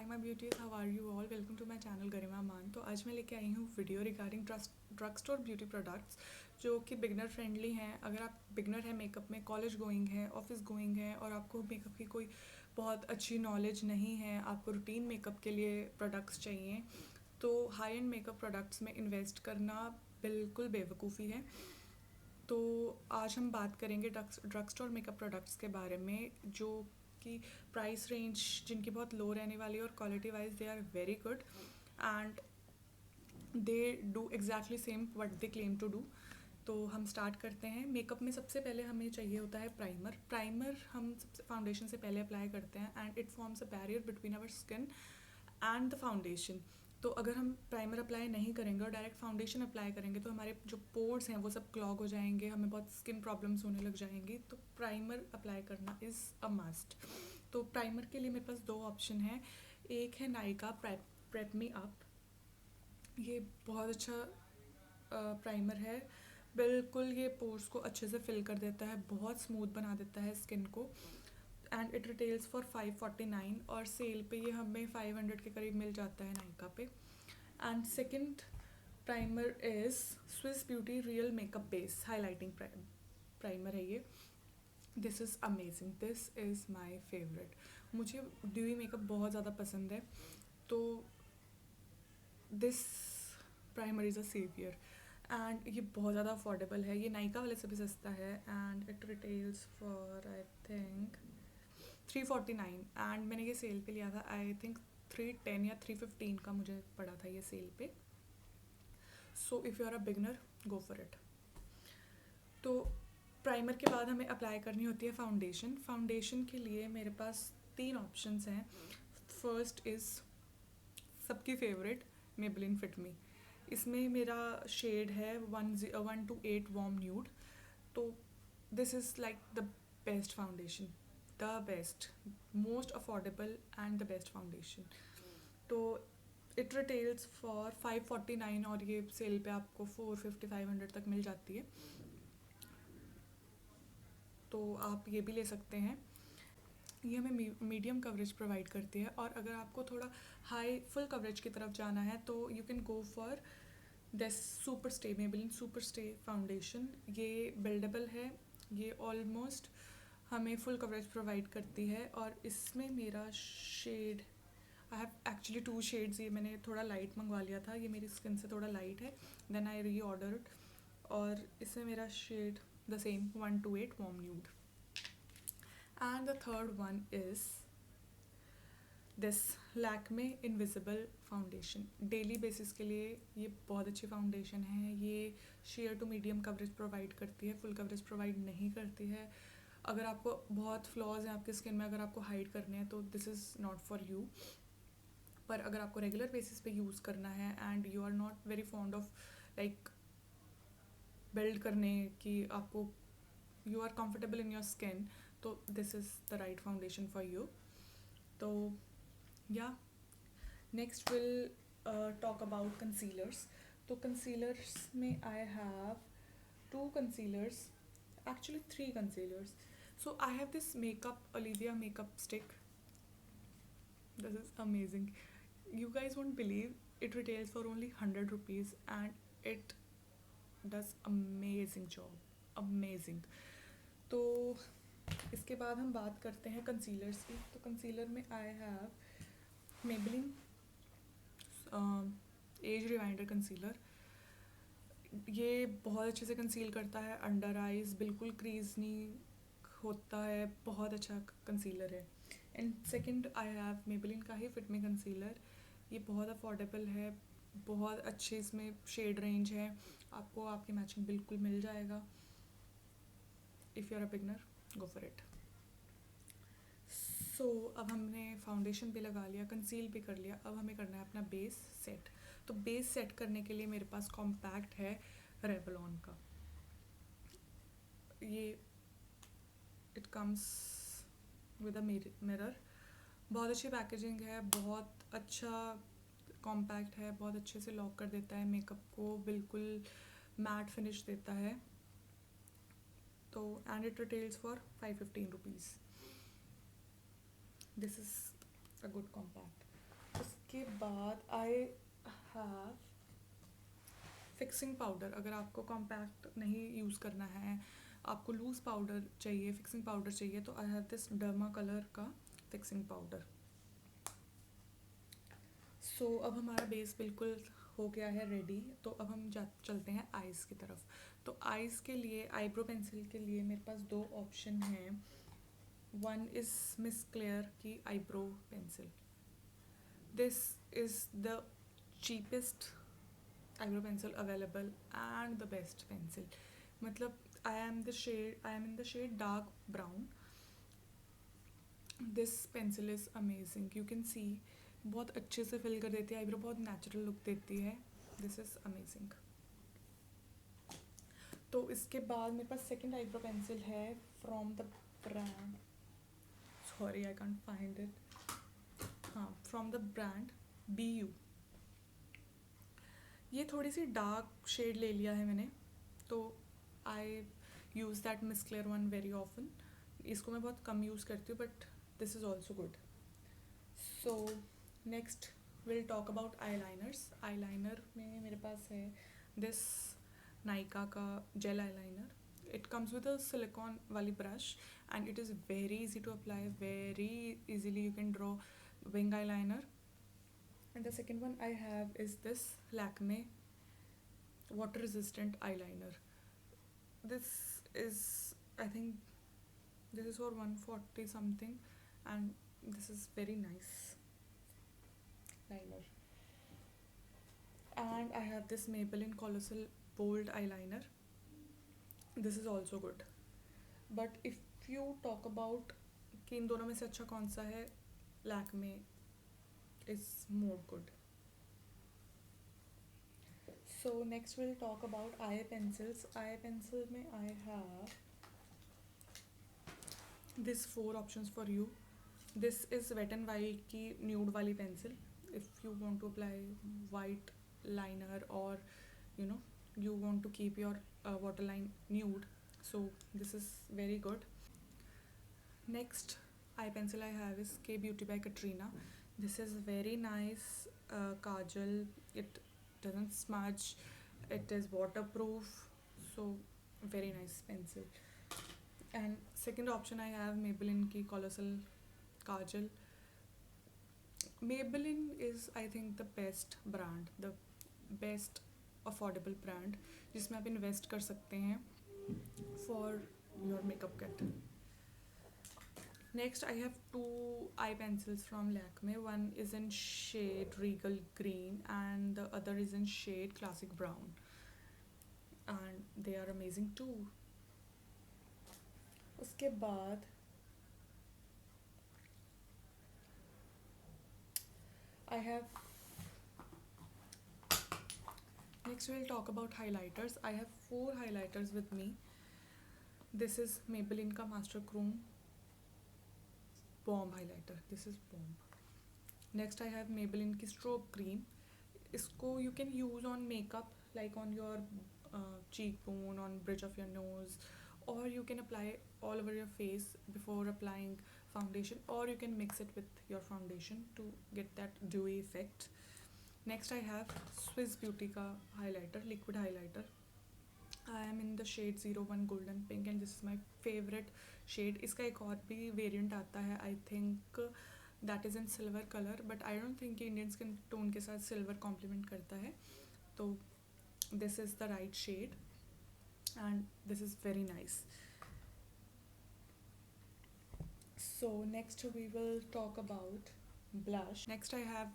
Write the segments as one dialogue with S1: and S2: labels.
S1: Hi my beauties, how are you all. Welcome to my channel Garima Maan. तो आज मैं लेके आई हूँ video regarding drug store beauty products जो कि बिगनर फ्रेंडली हैं। अगर आप बिगनर हैं मेकअप में, कॉलेज गोइंग है, ऑफिस गोइंग है और आपको मेकअप की कोई बहुत अच्छी नॉलेज नहीं है, आपको रूटीन मेकअप के लिए प्रोडक्ट्स चाहिए, तो हाई एंड मेकअप प्रोडक्ट्स में इन्वेस्ट करना बिल्कुल बेवकूफ़ी है। तो आज हम बात करेंगे ड्रग स्टोर मेकअप प्रोडक्ट्स के बारे में, जो कि प्राइस रेंज जिनकी बहुत लो रहने वाली है और quality wise they are very good and they do exactly same what they claim to do. तो हम स्टार्ट करते हैं। मेकअप में सबसे पहले हमें चाहिए होता है प्राइमर। प्राइमर हम सबसे फाउंडेशन से पहले अप्लाई करते हैं and it forms a barrier between our skin and the foundation. तो अगर हम प्राइमर अप्लाई नहीं करेंगे और डायरेक्ट फाउंडेशन अप्लाई करेंगे तो हमारे जो पोर्स हैं वो सब क्लॉग हो जाएंगे, हमें बहुत स्किन प्रॉब्लम्स होने लग जाएंगी। तो प्राइमर अप्लाई करना इज़ अ मस्ट। तो प्राइमर के लिए मेरे पास दो ऑप्शन है। एक है नायका प्रेप मी अप। ये बहुत अच्छा प्राइमर है, बिल्कुल ये पोर्स को अच्छे से फिल कर देता है, बहुत स्मूथ बना देता है स्किन को एंड इट रिटेल्स फॉर 549 और सेल पे ये हमें 500 के करीब मिल जाता है नायका पे। And second primer is Swiss beauty real makeup base highlighting primer है ये। This is amazing, this is my favourite. मुझे ड्यूई मेकअप बहुत ज़्यादा पसंद है, तो this primer is a saviour and ये बहुत ज़्यादा अफोर्डेबल है। ये नायका वाले से भी सस्ता है and it retails for I think 349 and मैंने ये सेल पे लिया था। आई थिंक 310 या 315 का मुझे पड़ा था ये सेल पे। So if you are a beginner go for it. तो प्राइमर के बाद हमें अप्लाई करनी होती है फाउंडेशन। फाउंडेशन के लिए मेरे पास तीन ऑप्शंस हैं। फर्स्ट इज़ सबकी फेवरेट मेबलिन फिट मी। इसमें मेरा शेड है 1 to 8 वार्म न्यूड। तो this is like the best foundation, the best, most affordable and the best foundation. तो इट रिटेल्स फॉर 549 और ये सेल पे आपको 450-500 तक मिल जाती है, तो आप ये भी ले सकते हैं। ये हमें मीडियम कवरेज प्रोवाइड करती है और अगर आपको थोड़ा हाई फुल कवरेज की तरफ जाना है तो you can go for this super stay Maybelline super stay foundation. ये बिल्डेबल है, ये ऑलमोस्ट हमें फुल कवरेज प्रोवाइड करती है और इसमें मेरा shade, I have actually 2 shades. ये मैंने थोड़ा लाइट मंगवा लिया था, ये मेरी स्किन से थोड़ा लाइट है, देन आई री ऑर्डर्ड और इसमें मेरा shade the same 1 to 8 warm nude. And the third one is this Lakme invisible foundation. Daily basis के लिए ये बहुत अच्छी फाउंडेशन है। ये sheer to medium coverage provide करती है, फुल कवरेज प्रोवाइड नहीं करती है। अगर आपको बहुत फ्लॉज हैं आपकी स्किन में, अगर आपको हाइड करने हैं तो this is not for you. पर अगर आपको रेगुलर बेसिस पे यूज़ करना है and you are not very fond of like build करने की, आपको you are comfortable in your skin, तो this is the right foundation for you. तो yeah next will talk about concealers. तो concealers में I have 2 concealers, actually 3 concealers. So I have this makeup Olivia makeup stick. This is amazing. You guys won't believe it retails for only 100 rupees and it does amazing job. Amazing. तो इसके बाद हम बात करते हैं concealers की। तो concealer में I have Maybelline age rewinder concealer. ये बहुत अच्छे से कंसील करता है अंडर आइज़, बिल्कुल क्रीज नहीं होता है, बहुत अच्छा कंसीलर है। And second I have Maybelline का ही फिट मी कंसीलर। ये बहुत अफोर्डेबल है, बहुत अच्छी इसमें शेड रेंज है, आपको आपकी मैचिंग बिल्कुल मिल जाएगा। If you are a beginner go for it. So अब हमने फाउंडेशन भी लगा लिया, कंसील भी कर लिया, अब हमें करना है अपना बेस सेट। तो बेस सेट करने के लिए मेरे पास कॉम्पैक्ट है रेवलॉन का। ये it comes with a mirror, बहुत अच्छी पैकेजिंग है, बहुत अच्छा कॉम्पैक्ट है, बहुत अच्छे से लॉक कर देता है मेकअप को, बिल्कुल मैट फिनिश देता है। तो and it retails for 515 rupees. This is a good compact. उसके बाद आई हैव फिक्सिंग पाउडर। अगर आपको कॉम्पैक्ट नहीं यूज़ करना है, आपको लूज़ पाउडर चाहिए, फिक्सिंग पाउडर चाहिए, तो I have this derma colour का फिक्सिंग पाउडर। सो अब हमारा बेस बिल्कुल हो गया है रेडी। तो अब हम चलते हैं आइज़ की तरफ। तो आइज़ के लिए, आईब्रो पेंसिल के लिए मेरे पास दो ऑप्शन हैं। वन इज़ मिस क्लेयर की eyebrow pencil. This is the cheapest eyebrow pencil available and the best pencil. मतलब I am in the shade dark brown. This pencil is amazing. You can see बहुत अच्छे से fill कर देती है eyebrow, बहुत natural look देती है. This is amazing. तो इसके बाद मेरे पास सेकेंड आईब्रो पेंसिल है from the brand, sorry I can't find it, हाँ, फ्रॉम द ब्रांड BU. ये थोड़ी सी डार्क शेड ले लिया है मैंने, तो I use that Miss Claire one very often. इसको मैं बहुत कम यूज़ करती हूँ, but this is also good. So next will talk about eye liners. Eye liner में मेरे पास है दिस नायका का gel eye liner. It comes with a silicone वाली brush and it is very easy to apply. Very easily you can draw wing eye liner. And the second one I have is this Lakme water resistant eyeliner. This is, I think this is for 140 something, and this is very nice liner. And I have this Maybelline Colossal bold eyeliner. This is also good. But if you talk about कि इन दोनों में से अच्छा कौन सा है, Lakme is more good. So next we'll talk about eye pencils. Eye pencil में I have this 4 options for you. This is Wet n Wild की nude वाली pencil. If you want to apply white liner or you know you want to keep your waterline nude, so this is very good. Next eye pencil I have is K Beauty by Katrina. This is very nice kajal. It doesn't smudge. It is waterproof. So very nice pencil. And second option I have Maybelline की Colossal Kajal. Maybelline is I think the best brand, the best affordable brand जिसमें आप invest कर सकते हैं for your makeup kit. Next I have 2 eye pencils from Lakme. One is in shade Regal Green and the other is in shade Classic Brown, and they are amazing too. उसके बाद I have, next we'll talk about highlighters. I have 4 highlighters with me. This is Maybelline का Master Chrome Bomb highlighter. This is bomb. Next I have Maybelline की Strobe Cream. इसको you can use on makeup, like on your cheekbone, on bridge of your nose, or you can apply all over your face before applying foundation, or you can mix it with your foundation to get that dewy effect. Next I have Swiss Beauty का highlighter, liquid highlighter. I am in the shade 01 Golden Pink and this is my favorite shade. इसका एक और भी variant आता है, I think that is in silver color, but I don't think कि Indian skin tone के साथ silver complement करता है. तो this is the right shade and this is very nice. So next we will talk about blush. Next I have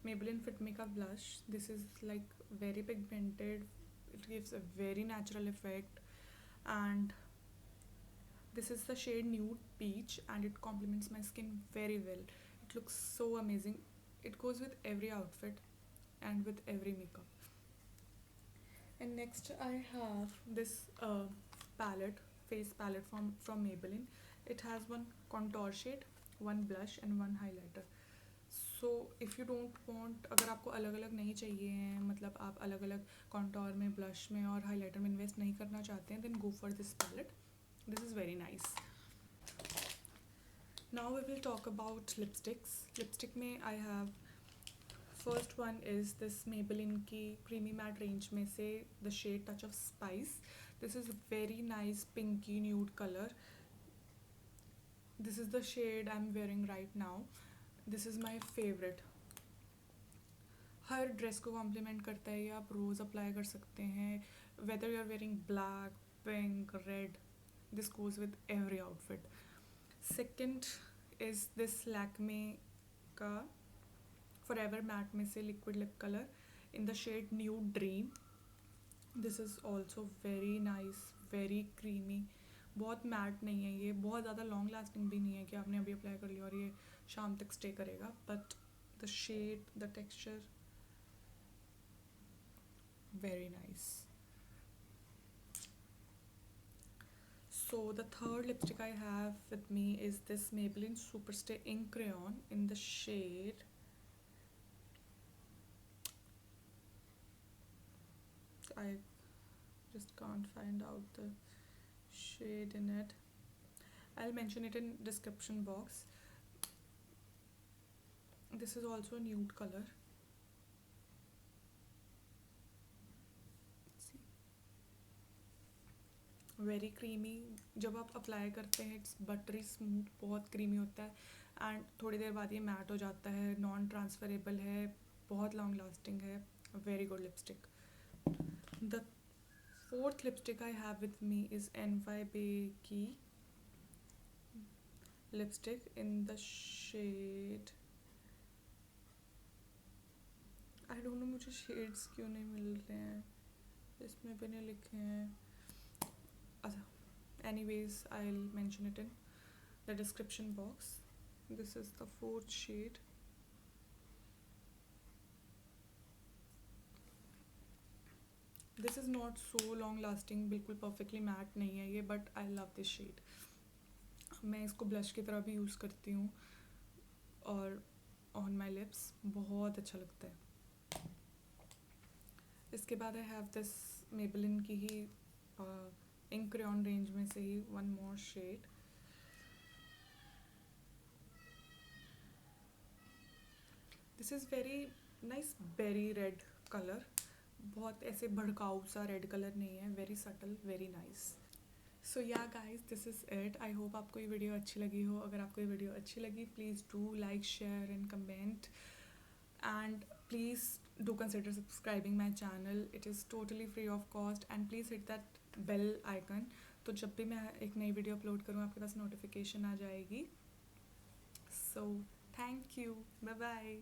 S1: Maybelline Fit Me का blush. This is like very pigmented. It gives a very natural effect, and this is the shade Nude Peach and it complements my skin very well. It looks so amazing. It goes with every outfit and with every makeup. And next I have this palette, face palette from Maybelline. It has one contour shade, one blush and one highlighter. So if you don't want, अगर आपको अलग अलग नहीं चाहिए हैं, मतलब आप अलग अलग कॉन्टोर में, ब्लश में और हाइलाइटर में इन्वेस्ट नहीं करना चाहते हैं, then go for this palette. This is very nice. Now we will talk about lipsticks. Lipstick में I have first one is this Maybelline की क्रीमी मैट रेंज में से the shade touch of spice. This is very nice pinky nude colour. This is the shade I am wearing right now. This is my favourite. हर dress को compliment करता है. ये आप रोज़ अप्लाई कर सकते हैं, whether you are wearing black, pink, red. This goes with every outfit. Second is this Lakme का फॉरएवर मैट में से लिक्विड लिप कलर इन the shade new dream. This is also very nice, very creamy. बहुत matte नहीं है ये, बहुत ज़्यादा लॉन्ग लास्टिंग भी नहीं है कि आपने अभी अप्लाई कर लिया और ये शाम तक स्टे करेगा. But the shade, the texture, very nice. So the third lipstick I have with me is this Maybelline Superstay Ink Crayon in the shade I just can't find out the shade in it. I'll mention it in description box. This is also a nude color. Very creamy. जब आप apply करते हैं it's buttery smooth, बहुत creamy होता है. And थोड़ी देर बाद ये मैट हो जाता है. नॉन ट्रांसफरेबल है, बहुत लॉन्ग लास्टिंग है. Very good lipstick. The fourth lipstick I have with me is NYBE की लिपस्टिक इन the shade, I don't know मुझे शेड्स क्यों नहीं मिल रहे हैं, इसमें भी नहीं लिखे हैं. Anyways, I'll mention it in the description box. This is the fourth shade. This is not so long lasting, बिल्कुल perfectly matte नहीं है ये, but I love this shade. मैं इसको ब्लश की तरह भी यूज़ करती हूँ और on my lips बहुत अच्छा लगता है. इसके बाद I have this Maybelline की ही इंक क्रेयॉन रेंज में से ही one more shade. This is very nice berry red colour. बहुत ऐसे भड़काऊ सा रेड कलर नहीं है, very subtle, very nice. So yeah guys, this is it. I hope आपको ये वीडियो अच्छी लगी हो. अगर आपको ये वीडियो अच्छी लगी, please do like, share and comment. And please do consider subscribing my channel. It is totally free of cost and please hit that bell icon. तो जब भी मैं एक नई वीडियो अपलोड करूँ आपके पास नोटिफिकेशन आ जाएगी. So thank you. Bye bye.